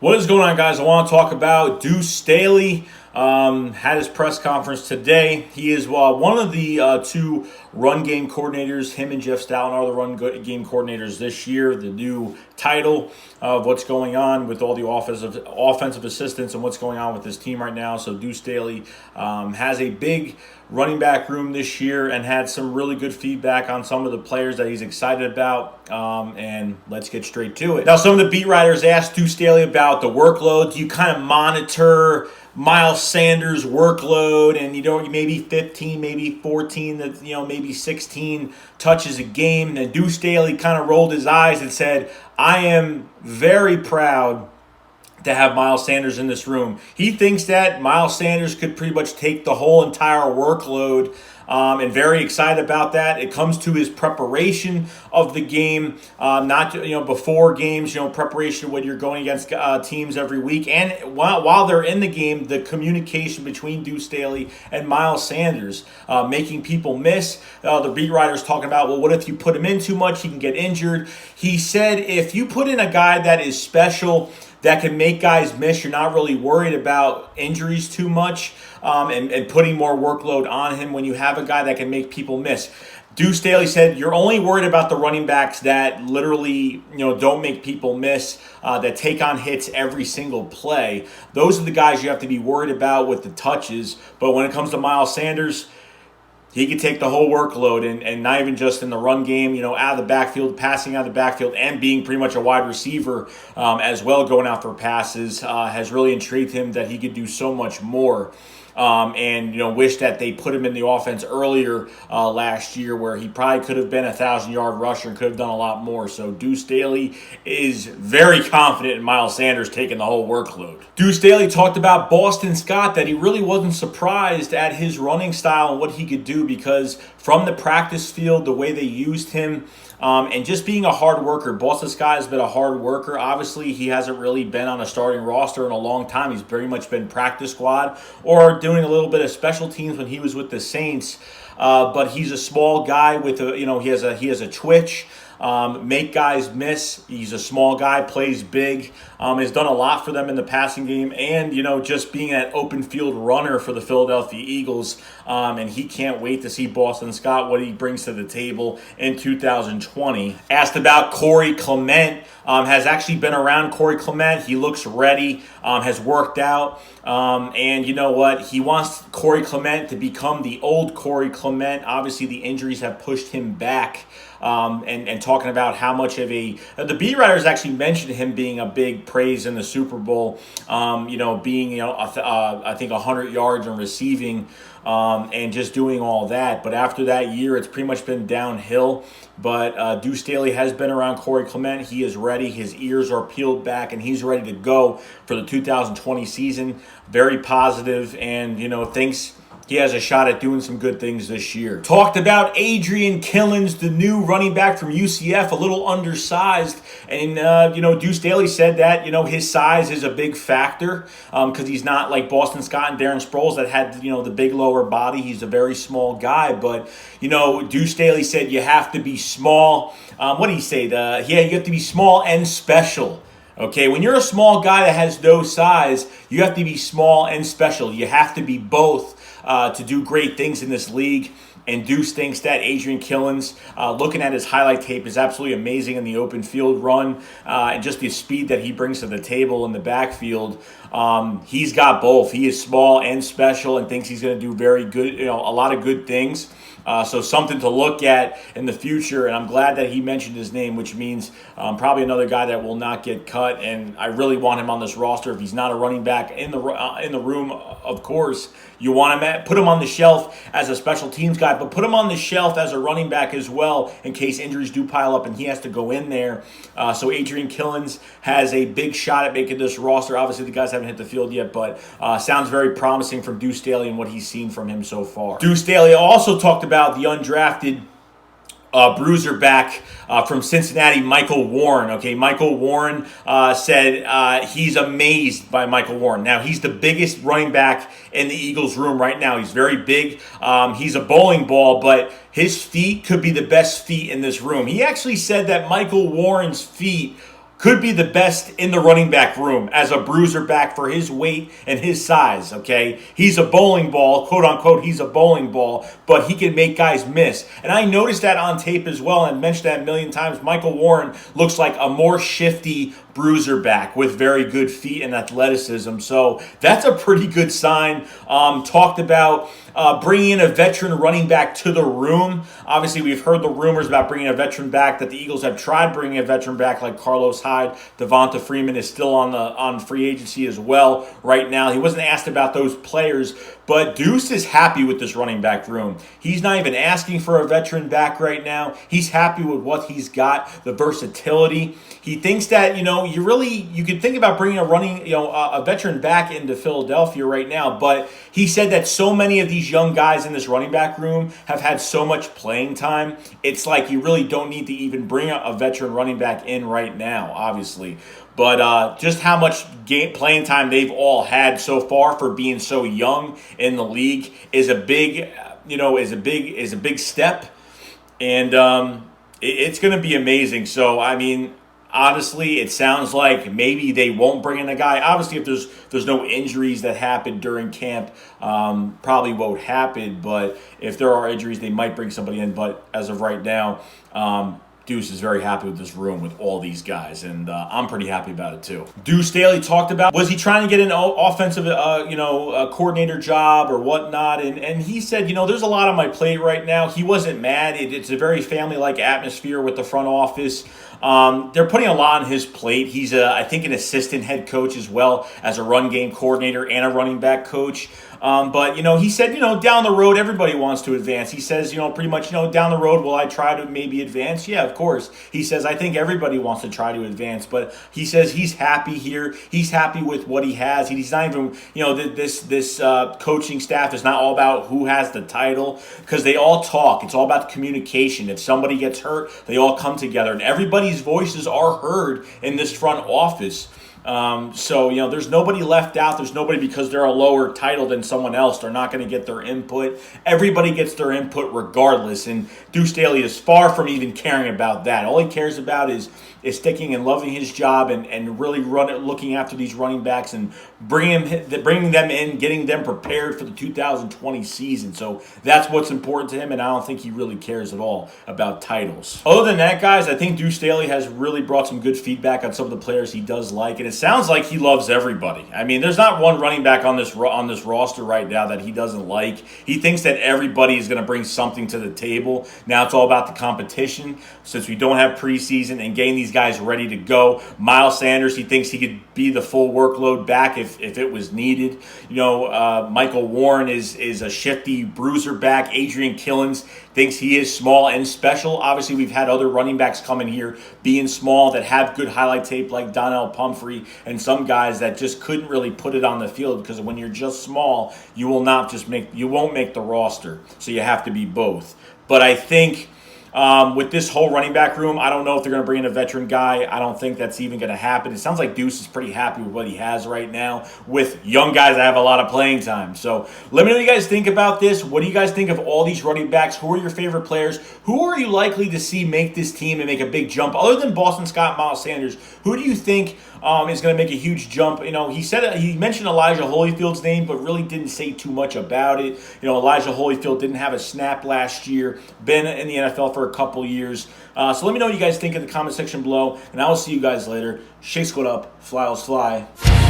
What is going on, guys? I want to talk about Duce Staley. Had his press conference today. He is one of the two run game coordinators. Him and Jeff Stoutland are the run game coordinators this year. The new title of what's going on with all the offensive assistants and what's going on with this team right now. So Duce Staley has a big running back room this year and had some really good feedback on some of the players that he's excited about. And let's get straight to it. Now, some of the beat writers asked Duce Staley about the workload. Do you kind of monitor Miles Sanders' workload and, maybe 15, maybe 14, maybe 16 touches a game? And Duce Staley kind of rolled his eyes and said, I am very proud to have Miles Sanders in this room. He thinks that Miles Sanders could pretty much take the whole entire workload, and very excited about that. It comes to his preparation of the game, not before games, preparation when you're going against teams every week, and while they're in the game, the communication between Duce Staley and Miles Sanders, making people miss. The beat writers talking about, well, what if you put him in too much? He can get injured. He said if you put in a guy that is special, that can make guys miss, you're not really worried about injuries too much, and putting more workload on him when you have a guy that can make people miss. Duce Staley said you're only worried about the running backs that literally don't make people miss, that take on hits every single play. Those are the guys you have to be worried about with the touches. But when it comes to Miles Sanders, he could take the whole workload, and not even just in the run game, out of the backfield, passing out of the backfield, and being pretty much a wide receiver as well, going out for passes, has really intrigued him that he could do so much more. And wish that they put him in the offense earlier last year, where he probably could have been a 1,000-yard rusher and could have done a lot more. So Duce Staley is very confident in Miles Sanders taking the whole workload. Duce Staley talked about Boston Scott, that he really wasn't surprised at his running style and what he could do, because from the practice field, the way they used him, and just being a hard worker. Boston Scott has been a hard worker. Obviously, he hasn't really been on a starting roster in a long time. He's very much been practice squad or doing a little bit of special teams when he was with the Saints. But he's a small guy with he has a twitch. Make guys miss. He's a small guy, plays big, has done a lot for them in the passing game, and just being that open field runner for the Philadelphia Eagles. And he can't wait to see Boston Scott, what he brings to the table in 2020. Asked about Corey Clement, has actually been around Corey Clement. He looks ready, has worked out, and you know what? He wants Corey Clement to become the old Corey Clement. Obviously, the injuries have pushed him back. And talking about how much of the beat writers actually mentioned him being a big praise in the Super Bowl, being I think 100 yards in receiving, and just doing all that. But after that year, it's pretty much been downhill. But Duce Staley has been around Corey Clement. He is ready. His ears are peeled back, and he's ready to go for the 2020 season. Very positive, and thinks he has a shot at doing some good things this year. Talked about Adrian Killins, the new running back from UCF, a little undersized. And, Duce Staley said that, his size is a big factor, because he's not like Boston Scott and Darren Sproles that had, the big lower body. He's a very small guy. But, Duce Staley said you have to be small. What did he say? You have to be small and special. Okay, when you're a small guy that has no size, you have to be small and special. You have to be both to do great things in this league. And Duce thinks that Adrian Killins, looking at his highlight tape, is absolutely amazing in the open field run, and just the speed that he brings to the table in the backfield. He's got both. He is small and special, and thinks he's going to do very good, a lot of good things. So something to look at in the future, and I'm glad that he mentioned his name, which means probably another guy that will not get cut. And I really want him on this roster. If he's not a running back in the room, of course, you want him put him on the shelf as a special teams guy, but put him on the shelf as a running back as well, in case injuries do pile up and he has to go in there. So Adrian Killins has a big shot at making this roster. Obviously, the guys haven't hit the field yet, but sounds very promising from Duce Staley and what he's seen from him so far. Duce Staley also talked about the undrafted bruiser back from Cincinnati, Michael Warren. Okay, Michael Warren said he's amazed by Michael Warren. Now, he's the biggest running back in the Eagles room right now. He's very big. He's a bowling ball, but his feet could be the best feet in this room. He actually said that Michael Warren's feet could be the best in the running back room as a bruiser back for his weight and his size, okay? He's a bowling ball, quote unquote, he's a bowling ball, but he can make guys miss. And I noticed that on tape as well, and mentioned that a million times. Michael Warren looks like a more shifty bruiser back with very good feet and athleticism. So that's a pretty good sign. Talked about bringing in a veteran running back to the room. Obviously, we've heard the rumors about bringing a veteran back, that the Eagles have tried bringing a veteran back like Carlos Hyde. Devonta Freeman is still on free agency as well right now. He wasn't asked about those players, but Duce is happy with this running back room. He's not even asking for a veteran back right now. He's happy with what he's got, the versatility. He thinks that, you could think about bringing a veteran back into Philadelphia right now, but he said that so many of these young guys in this running back room have had so much playing time. It's like you really don't need to even bring a veteran running back in right now, obviously. But just how much playing time they've all had so far for being so young in the league is a big, is a big step, and it's going to be amazing. So I mean, honestly, it sounds like maybe they won't bring in a guy. Obviously, if there's no injuries that happen during camp, probably won't happen. But if there are injuries, they might bring somebody in. But as of right now, Duce is very happy with this room with all these guys, and I'm pretty happy about it too. Duce Staley talked about, was he trying to get an offensive, coordinator job or whatnot, and he said, there's a lot on my plate right now. He wasn't mad. It's a very family-like atmosphere with the front office. They're putting a lot on his plate. He's, I think, an assistant head coach as well as a run game coordinator and a running back coach. But he said, down the road, everybody wants to advance. He says, pretty much, down the road, will I try to maybe advance? Yeah, of course. He says, I think everybody wants to try to advance. But he says he's happy here. He's happy with what he has. He's not even, this coaching staff is not all about who has the title, because they all talk. It's all about the communication. If somebody gets hurt, they all come together. And everybody's voices are heard in this front office. So there's nobody left out. There's nobody because they're a lower title than someone else. They're not going to get their input. Everybody gets their input regardless. And Duce Staley is far from even caring about that. All he cares about is sticking and loving his job and really looking after these running backs and bringing them in, getting them prepared for the 2020 season. So that's what's important to him, and I don't think he really cares at all about titles. Other than that, guys, I think Duce Staley has really brought some good feedback on some of the players he does like, and it sounds like he loves everybody. I mean, there's not one running back on this roster right now that he doesn't like. He thinks that everybody is going to bring something to the table. Now it's all about the competition, since we don't have preseason, and getting these guys ready to go. Miles Sanders, he thinks he could be the full workload back if it was needed. Michael Warren is a shifty bruiser back. Adrian Killins thinks he is small and special. Obviously, we've had other running backs come in here being small that have good highlight tape, like Donnell Pumphrey, and some guys that just couldn't really put it on the field, because when you're just small, you won't make the roster. So you have to be both. But I think with this whole running back room, I don't know if they're going to bring in a veteran guy. I don't think that's even going to happen. It sounds like Duce is pretty happy with what he has right now with young guys that have a lot of playing time. So let me know what you guys think about this. What do you guys think of all these running backs? Who are your favorite players? Who are you likely to see make this team and make a big jump? Other than Boston Scott, Miles Sanders, who do you think is going to make a huge jump? He mentioned Elijah Holyfield's name, but really didn't say too much about it. Elijah Holyfield didn't have a snap last year, been in the NFL for a couple years. So let me know what you guys think in the comment section below, and I will see you guys later. Shake Squad up, fly, fly.